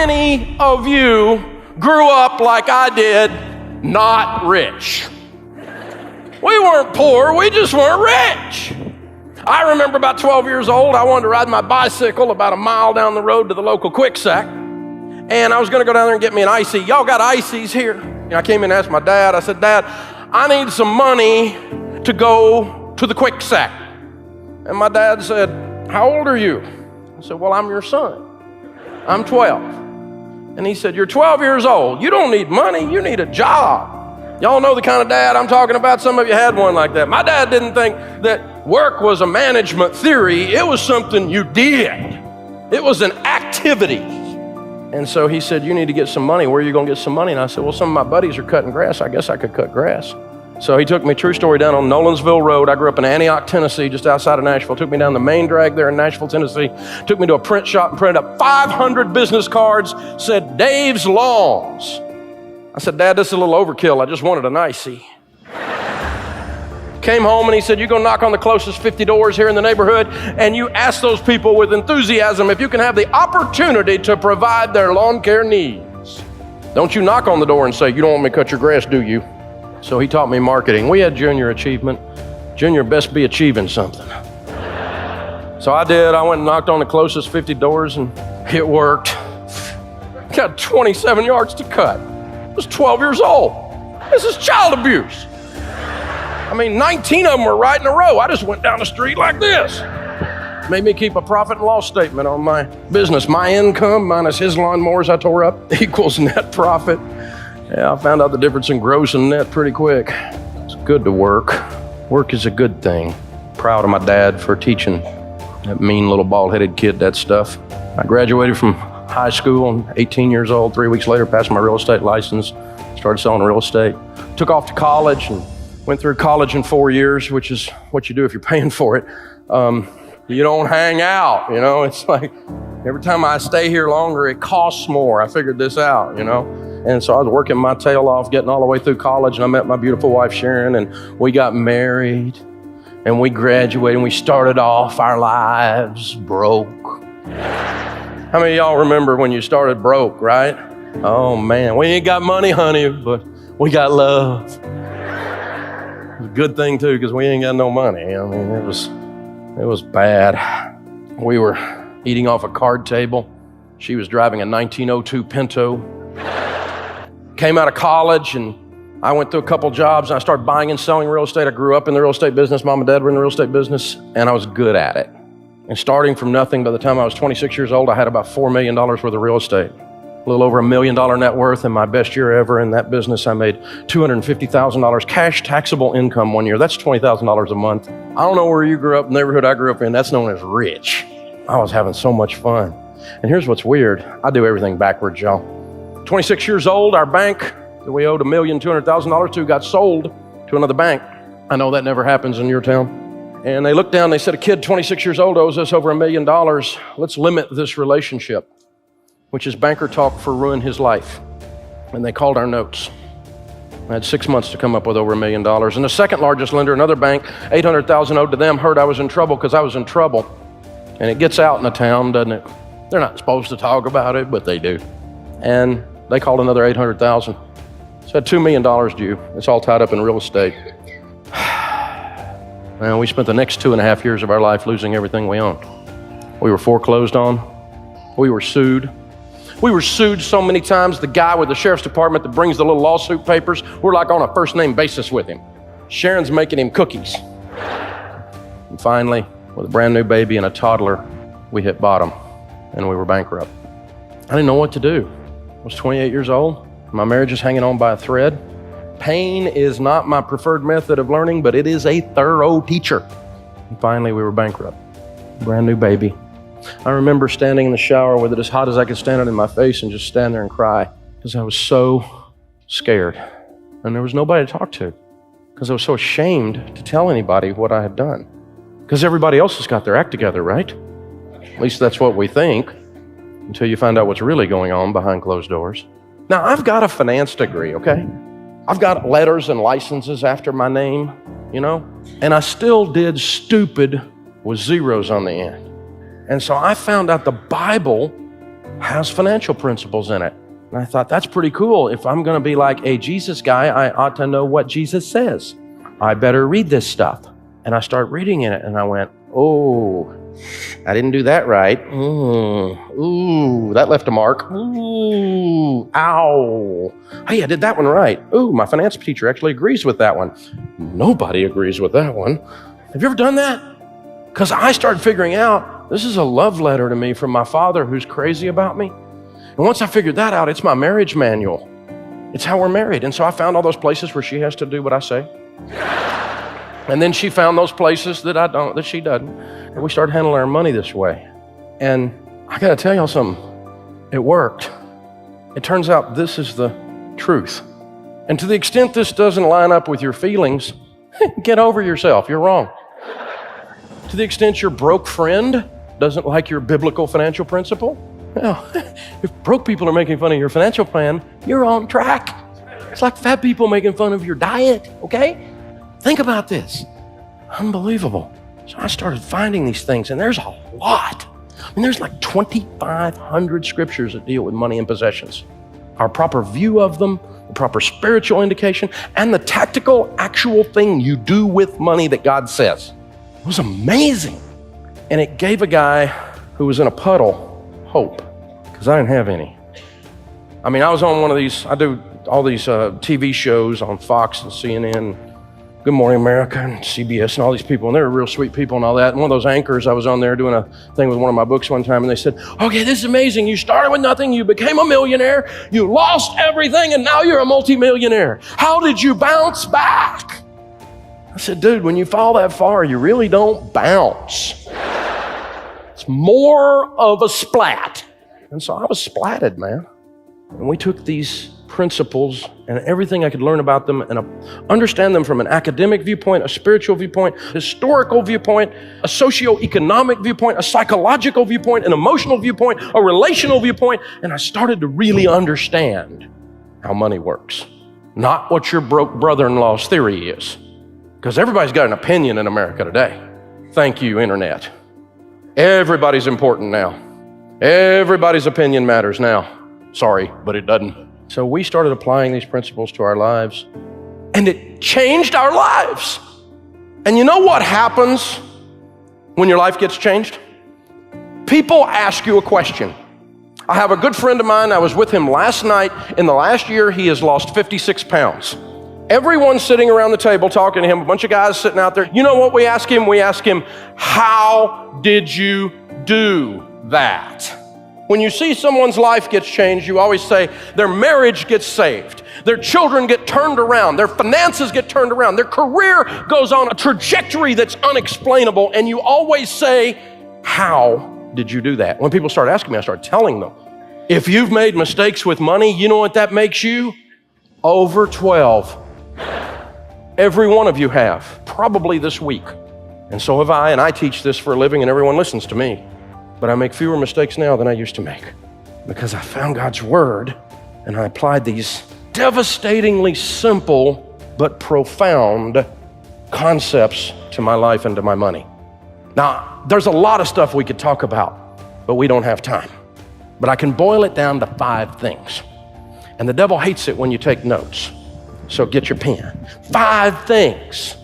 many of you grew up like I did, not rich? We weren't poor, we just weren't rich. I remember about 12 years old, I wanted to ride my bicycle about a mile down the road to the local Quick Sack. And I was gonna go down there and get me an icy. Y'all got ices here? And I came in and asked my dad, I said, Dad, I need some money to go to the Quick Sack. And my dad said, how old are you? I said, well, I'm your son. I'm 12. And he said, you're 12 years old. You don't need money, you need a job. Y'all know the kind of dad I'm talking about. Some of you had one like that. My dad didn't think that work was a management theory. It was something you did. It was an activity. And so he said, you need to get some money. Where are you going to get some money? And I said, well, some of my buddies are cutting grass. I guess I could cut grass. So he took me, true story, down on Nolensville Road. I grew up in Antioch, Tennessee, just outside of Nashville. Took me down the main drag there in Nashville, Tennessee. Took me to a print shop and printed up 500 business cards, said Dave's Lawns. I said, Dad, this is a little overkill. I just wanted an icy. Came home and he said, you're going to knock on the closest 50 doors here in the neighborhood and you ask those people with enthusiasm if you can have the opportunity to provide their lawn care needs. Don't you knock on the door and say, you don't want me to cut your grass, do you? So he taught me marketing. We had junior achievement. Junior best be achieving something. So I did. I went and knocked on the closest 50 doors and it worked. Got 27 yards to cut. I was 12 years old. This is child abuse. I mean, 19 of them were right in a row. I just went down the street like this. Made me keep a profit and loss statement on my business. My income minus his lawnmowers I tore up equals net profit. Yeah, I found out the difference in gross and net pretty quick. It's good to work. Work is a good thing. Proud of my dad for teaching that mean little bald-headed kid that stuff. I graduated from high school, 18 years old. 3 weeks later, passed my real estate license, started selling real estate. Took off to college and went through college in 4 years, which is what you do if you're paying for it. You don't hang out, you know? It's like every time I stay here longer, it costs more. I figured this out, you know? And so I was working my tail off, getting all the way through college, and I met my beautiful wife, Sharon, and we got married, and we graduated, and we started off our lives broke. How many of y'all remember when you started broke, right? Oh, man, we ain't got money, honey, but we got love. It's a good thing, too, because we ain't got no money. I mean, it was bad. We were eating off a card table. She was driving a 1902 Pinto. Came out of college, and I went through a couple jobs, and I started buying and selling real estate. I grew up in the real estate business. Mom and Dad were in the real estate business, and I was good at it. And starting from nothing, by the time I was 26 years old, I had about $4 million worth of real estate. A little over $1 million net worth. In my best year ever in that business, I made $250,000 cash taxable income one year. That's $20,000 a month. I don't know where you grew up, the neighborhood I grew up in, that's known as rich. I was having so much fun. And here's what's weird. I do everything backwards, y'all. 26 years old, our bank that we owed $1,200,000 to got sold to another bank. I know that never happens in your town. And they looked down, they said, a kid 26 years old owes us over $1 million. Let's limit this relationship, which is banker talk for ruin his life. And they called our notes. I had 6 months to come up with over $1 million. And the second largest lender, another bank, $800,000 owed to them, heard I was in trouble because I was in trouble. And it gets out in the town, doesn't it? They're not supposed to talk about it, but they do. And they called another $800,000. So I had $2 million due. It's all tied up in real estate. And we spent the next 2.5 years of our life losing everything we owned. We were foreclosed on. We were sued. We were sued so many times, the guy with the sheriff's department that brings the little lawsuit papers, we're like on a first name basis with him. Sharon's making him cookies. And finally, with a brand new baby and a toddler, we hit bottom and we were bankrupt. I didn't know what to do. I was 28 years old. My marriage is hanging on by a thread. Pain is not my preferred method of learning, but it is a thorough teacher. And finally, we were bankrupt. Brand new baby. I remember standing in the shower with it as hot as I could stand it in my face and just stand there and cry because I was so scared. And there was nobody to talk to because I was so ashamed to tell anybody what I had done. Because everybody else has got their act together, right? At least that's what we think, until you find out what's really going on behind closed doors. Now, I've got a finance degree, okay? I've got letters and licenses after my name, you know? And I still did stupid with zeros on the end. And so I found out the Bible has financial principles in it. And I thought, that's pretty cool. If I'm going to be like a Jesus guy, I ought to know what Jesus says. I better read this stuff. And I started reading in it, and I went, oh, I didn't do that right. Ooh, that left a mark. Ooh, ow. Hey, I did that one right. Ooh, my finance teacher actually agrees with that one. Nobody agrees with that one. Have you ever done that? Because I started figuring out this is a love letter to me from my father who's crazy about me. And once I figured that out, it's my marriage manual. It's how we're married. And so I found all those places where she has to do what I say. And then she found those places that she doesn't. And we started handling our money this way. And I got to tell y'all something. It worked. It turns out this is the truth. And to the extent this doesn't line up with your feelings, get over yourself. You're wrong. To the extent your broke friend doesn't like your biblical financial principle, well, if broke people are making fun of your financial plan, you're on track. It's like fat people making fun of your diet, okay? Think about this. Unbelievable. So I started finding these things, and there's a lot. I mean, there's like 2,500 scriptures that deal with money and possessions. Our proper view of them, the proper spiritual indication, and the tactical, actual thing you do with money that God says. It was amazing. And it gave a guy who was in a puddle hope, because I didn't have any. I mean, I was on one of these, I do all these TV shows on Fox and CNN, Good Morning America and CBS and all these people, and they were real sweet people and all that. And one of those anchors, I was on there doing a thing with one of my books one time, and they said, okay, this is amazing. You started with nothing, you became a millionaire, you lost everything, and now you're a multimillionaire. How did you bounce back? I said, dude, when you fall that far, you really don't bounce. It's more of a splat. And so I was splatted, man. And we took these principles and everything I could learn about them and understand them from an academic viewpoint, a spiritual viewpoint, historical viewpoint, a socio-economic viewpoint, a psychological viewpoint, an emotional viewpoint, a relational viewpoint, and I started to really understand how money works. Not what your broke brother-in-law's theory is. Because everybody's got an opinion in America today. Thank you, Internet. Everybody's important now. Everybody's opinion matters now. Sorry, but it doesn't. So we started applying these principles to our lives, and it changed our lives. And you know what happens when your life gets changed? People ask you a question. I have a good friend of mine. I was with him last night. In the last year, he has lost 56 pounds. Everyone's sitting around the table talking to him, a bunch of guys sitting out there. You know what we ask him? We ask him, how did you do that? When you see someone's life gets changed, you always say their marriage gets saved, their children get turned around, their finances get turned around, their career goes on a trajectory that's unexplainable, and you always say, how did you do that? When people start asking me, I start telling them, if you've made mistakes with money, you know what that makes you? Over 12. Every one of you have, probably this week. And so have I, and I teach this for a living, and everyone listens to me. But I make fewer mistakes now than I used to make because I found God's word and I applied these devastatingly simple but profound concepts to my life and to my money. Now, there's a lot of stuff we could talk about, but we don't have time. But I can boil it down to 5 things. And the devil hates it when you take notes. So get your pen. 5 things.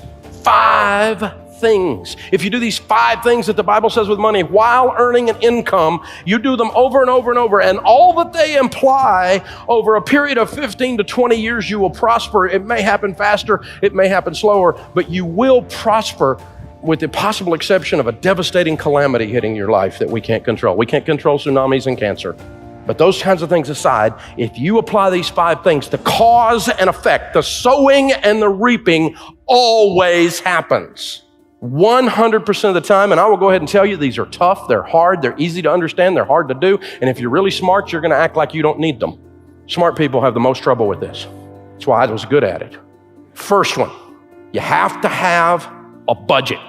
5 things. If you do these 5 things that the Bible says with money while earning an income, you do them over and over and over, and all that they imply over a period of 15 to 20 years, you will prosper. It may happen faster, it may happen slower, but you will prosper with the possible exception of a devastating calamity hitting your life that we can't control. We can't control tsunamis and cancer. But those kinds of things aside, if you apply these 5 things, the cause and effect, the sowing and the reaping always happens. 100% of the time, and I will go ahead and tell you, these are tough, they're hard, they're easy to understand, they're hard to do, and if you're really smart, you're gonna act like you don't need them. Smart people have the most trouble with this. That's why I was good at it. First one, you have to have a budget.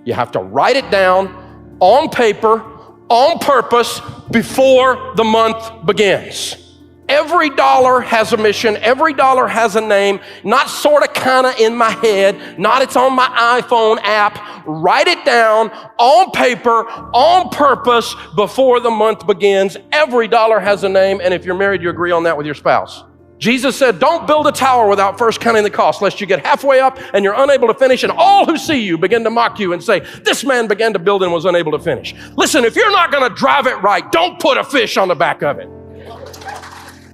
You have to write it down on paper, on purpose, before the month begins. Every dollar has a mission, every dollar has a name, not sort of kind of in my head, not it's on my iPhone app. Write it down on paper, on purpose, before the month begins. Every dollar has a name, and if you're married, you agree on that with your spouse. Jesus said, don't build a tower without first counting the cost, lest you get halfway up and you're unable to finish, and all who see you begin to mock you and say, this man began to build and was unable to finish. Listen, if you're not going to drive it right, don't put a fish on the back of it.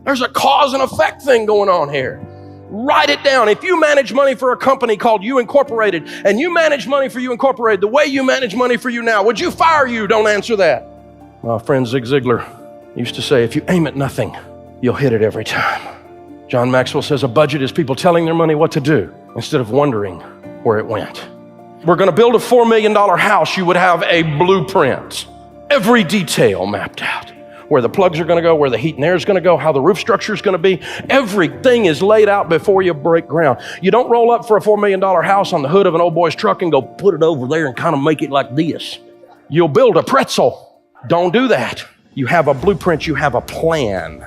There's a cause and effect thing going on here. Write it down. If you manage money for a company called You Incorporated, and you manage money for You Incorporated the way you manage money for you now, would you fire you? Don't answer that. My friend Zig Ziglar used to say, if you aim at nothing, you'll hit it every time. John Maxwell says a budget is people telling their money what to do instead of wondering where it went. We're going to build a $4 million house. You would have a blueprint, every detail mapped out. Where the plugs are going to go, where the heat and air is going to go, how the roof structure is going to be. Everything is laid out before you break ground. You don't roll up for a $4 million house on the hood of an old boy's truck and go put it over there and kind of make it like this. You'll build a pretzel. Don't do that. You have a blueprint. You have a plan.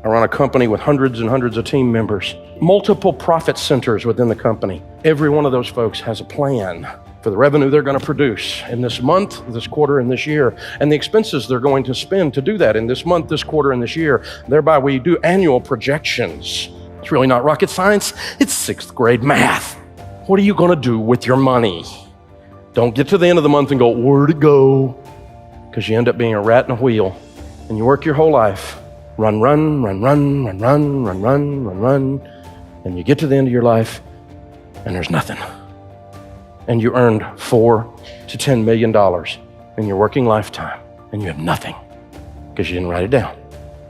I run a company with hundreds and hundreds of team members, multiple profit centers within the company. Every one of those folks has a plan for the revenue they're going to produce in this month, this quarter, and this year, and the expenses they're going to spend to do that in this month, this quarter, and this year. Thereby, we do annual projections. It's really not rocket science. It's 6th grade math. What are you going to do with your money? Don't get to the end of the month and go, where'd it go? Because you end up being a rat in a wheel, and you work your whole life. Run, and you get to the end of your life, and there's nothing. And you earned $4 to $10 million in your working lifetime, and you have nothing because you didn't write it down.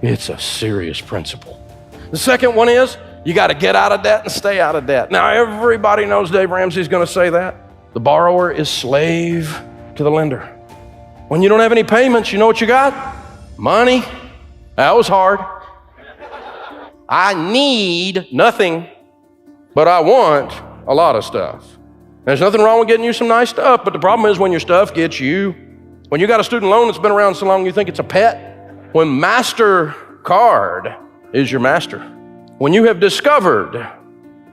It's a serious principle. The second one is you got to get out of debt and stay out of debt. Now, everybody knows Dave Ramsey's going to say that. The borrower is slave to the lender. When you don't have any payments, you know what you got? Money. That was hard. I need nothing, but I want a lot of stuff. There's nothing wrong with getting you some nice stuff, but the problem is when your stuff gets you. When you got a student loan that's been around so long you think it's a pet. When MasterCard is your master. When you have discovered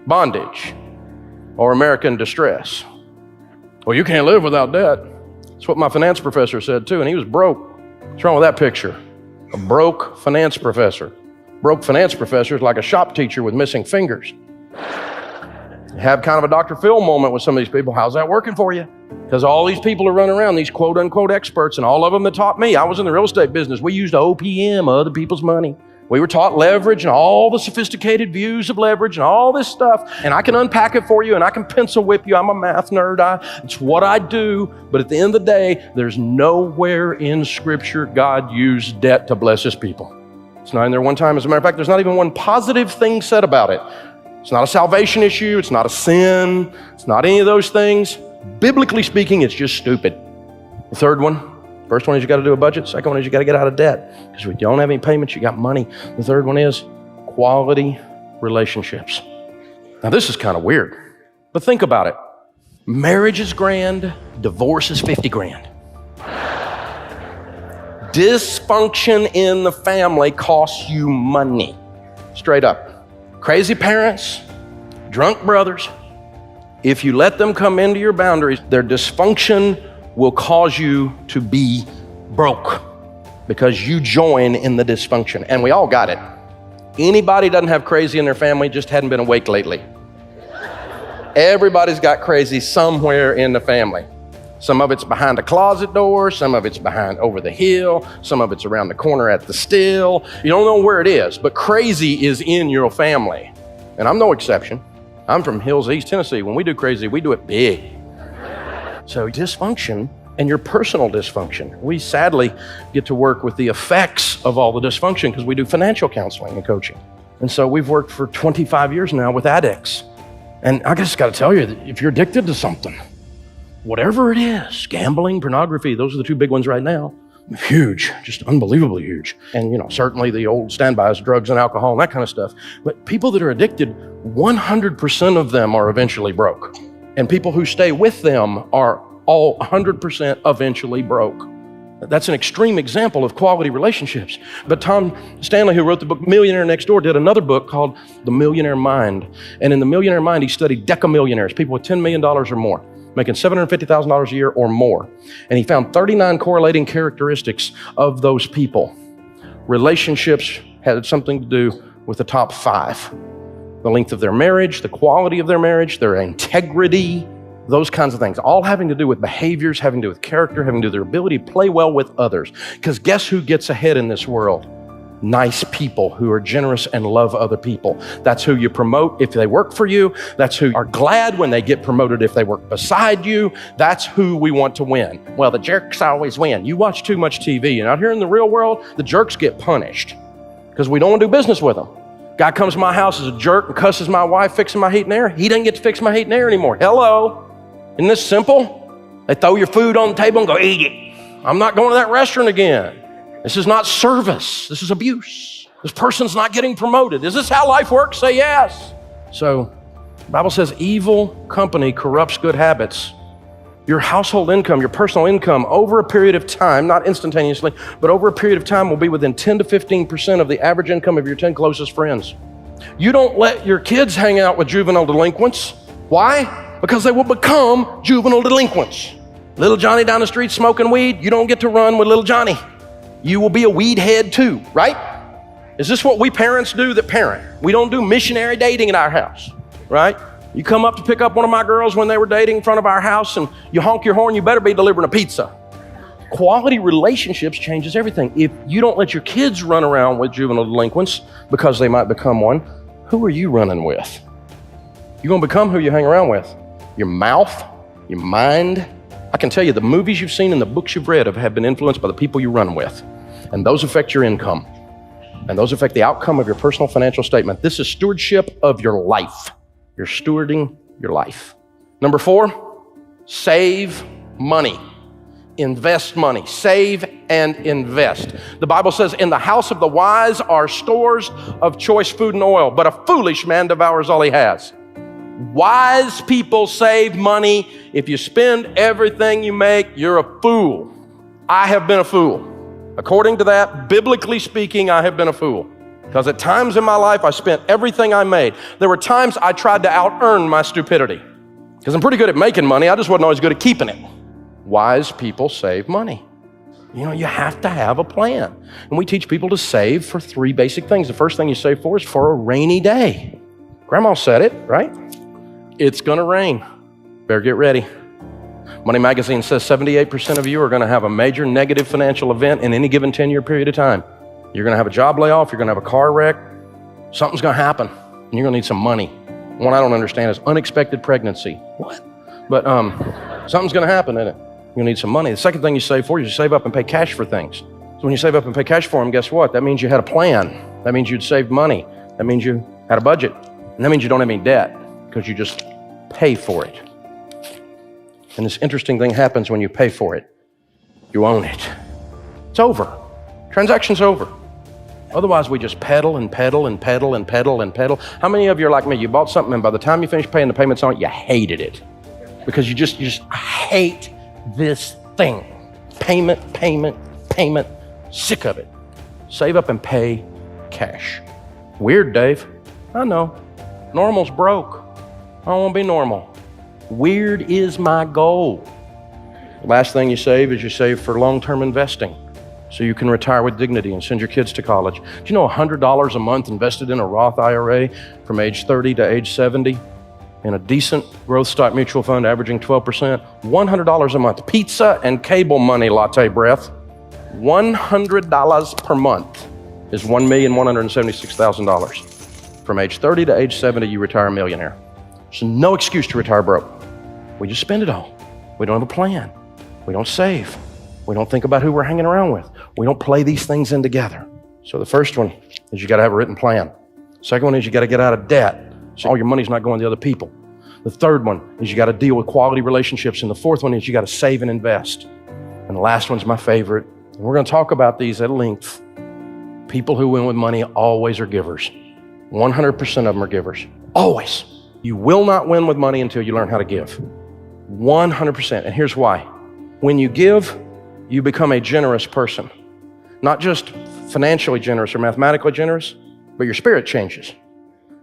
bondage or American distress. Well, you can't live without debt. That's what my finance professor said too, and he was broke. What's wrong with that picture? A broke finance professor. Broke finance professor is like a shop teacher with missing fingers. Have kind of a Dr. Phil moment with some of these people. How's that working for you? Because all these people are running around, these quote unquote experts, and all of them that taught me. I was in the real estate business. We used OPM, other people's money. We were taught leverage and all the sophisticated views of leverage and all this stuff. And I can unpack it for you and I can pencil whip you. I'm a math nerd. It's what I do. But at the end of the day, there's nowhere in Scripture God used debt to bless His people. It's not in there one time. As a matter of fact, there's not even one positive thing said about it. It's not a salvation issue. It's not a sin. It's not any of those things. Biblically speaking, it's just stupid. The third one, first one is you got to do a budget. Second one is you got to get out of debt. Because if you don't have any payments, you got money. The third one is quality relationships. Now this is kind of weird, but think about it. Marriage is grand. Divorce is 50 grand. Dysfunction in the family costs you money. Straight up. Crazy parents, drunk brothers, if you let them come into your boundaries, their dysfunction will cause you to be broke because you join in the dysfunction. And we all got it. Anybody doesn't have crazy in their family just hadn't been awake lately. Everybody's got crazy somewhere in the family. Some of it's behind a closet door, some of it's behind over the hill, some of it's around the corner at the still. You don't know where it is, but crazy is in your family. And I'm no exception. I'm from Hills, East Tennessee. When we do crazy, we do it big. So dysfunction and your personal dysfunction. We sadly get to work with the effects of all the dysfunction because we do financial counseling and coaching. And so we've worked for 25 years now with addicts. And I just got to tell you that if you're addicted to something, whatever it is, gambling, pornography, those are the two big ones right now. Huge, just unbelievably huge. And certainly the old standbys, drugs and alcohol and that kind of stuff. But people that are addicted, 100% of them are eventually broke. And people who stay with them are all 100% eventually broke. That's an extreme example of quality relationships. But Tom Stanley, who wrote the book Millionaire Next Door, did another book called The Millionaire Mind. And in The Millionaire Mind, he studied decamillionaires, people with $10 million or more, making $750,000 a year or more. And he found 39 correlating characteristics of those people. Relationships had something to do with the top 5. The length of their marriage, the quality of their marriage, their integrity, those kinds of things, all having to do with behaviors, having to do with character, having to do with their ability to play well with others. Because guess who gets ahead in this world? Nice people who are generous and love other people. That's who you promote if they work for you. That's who are glad when they get promoted if they work beside you. That's who we want to win. Well, the jerks always win. You watch too much TV, and out here in the real world, the jerks get punished because we don't want to do business with them. Guy comes to my house as a jerk and cusses my wife fixing my heat and air. He doesn't get to fix my heat and air anymore. Hello. Isn't this simple? They throw your food on the table and go, eat it. I'm not going to that restaurant again. This is not service. This is abuse. This person's not getting promoted. Is this how life works? Say yes. So the Bible says evil company corrupts good habits. Your household income, your personal income over a period of time, not instantaneously, but over a period of time will be within 10 to 15% of the average income of your 10 closest friends. You don't let your kids hang out with juvenile delinquents. Why? Because they will become juvenile delinquents. Little Johnny down the street smoking weed, you don't get to run with little Johnny. You will be a weed head too, right? Is this what we parents do that parent? We don't do missionary dating in our house, right? You come up to pick up one of my girls when they were dating in front of our house and you honk your horn, you better be delivering a pizza. Quality relationships changes everything. If you don't let your kids run around with juvenile delinquents because they might become one, who are you running with? You're gonna become who you hang around with. Your mouth, your mind. I can tell you the movies you've seen and the books you've read have been influenced by the people you run with. And those affect your income. And those affect the outcome of your personal financial statement. This is stewardship of your life. You're stewarding your life. Number 4, save money. Invest money. Save and invest. The Bible says, in the house of the wise are stores of choice food and oil, but a foolish man devours all he has. Wise people save money. If you spend everything you make, you're a fool. I have been a fool. According to that, biblically speaking, I have been a fool. Because at times in my life, I spent everything I made. There were times I tried to out-earn my stupidity. Because I'm pretty good at making money, I just wasn't always good at keeping it. Wise people save money. You know, you have to have a plan. And we teach people to save for 3 basic things. The first thing you save for is for a rainy day. Grandma said it, right? It's gonna rain. Better get ready. Money Magazine says 78% of you are gonna have a major negative financial event in any given 10-year period of time. You're gonna have a job layoff, you're gonna have a car wreck, something's gonna happen, and you're gonna need some money. One I don't understand is unexpected pregnancy. What? But something's gonna happen, isn't it? You're gonna need some money. The second thing you save for is you save up and pay cash for things. So when you save up and pay cash for them, guess what? That means you had a plan. That means you'd saved money. That means you had a budget. And that means you don't have any debt because you just pay for it. And this interesting thing happens when you pay for it. You own it. It's over. Transaction's over. Otherwise, we just pedal and pedal and pedal and pedal and pedal. How many of you are like me? You bought something and by the time you finish paying the payments on it, you hated it. Because you just hate this thing. Payment, payment, payment. Sick of it. Save up and pay cash. Weird, Dave. I know. Normal's broke. I don't want to be normal. Weird is my goal. Last thing you save is you save for long-term investing so you can retire with dignity and send your kids to college. Do you know $100 a month invested in a Roth IRA from age 30 to age 70 in a decent growth stock mutual fund averaging 12%? $100 a month. Pizza and cable money, latte breath. $100 per month is $1,176,000. From age 30 to age 70, you retire a millionaire. There's no excuse to retire broke. We just spend it all. We don't have a plan. We don't save. We don't think about who we're hanging around with. We don't play these things in together. So the first one is you got to have a written plan. Second one is you got to get out of debt so all your money's not going to other people. The third one is you got to deal with quality relationships. And the fourth one is you got to save and invest. And the last one's my favorite. And we're going to talk about these at length. People who win with money always are givers. 100% of them are givers. Always. You will not win with money until you learn how to give. 100%. And here's why. When you give, you become a generous person. Not just financially generous or mathematically generous, but your spirit changes.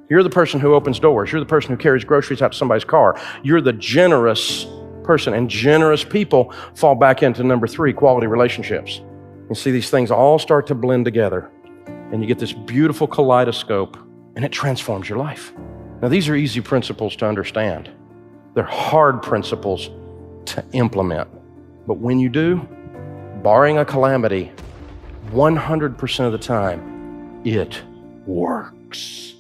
You're the person who opens doors. You're the person who carries groceries out to somebody's car. You're the generous person, and generous people fall back into number 3, quality relationships. You see, these things all start to blend together, and you get this beautiful kaleidoscope, and it transforms your life. Now, these are easy principles to understand. They're hard principles to implement. But when you do, barring a calamity, 100% of the time, it works.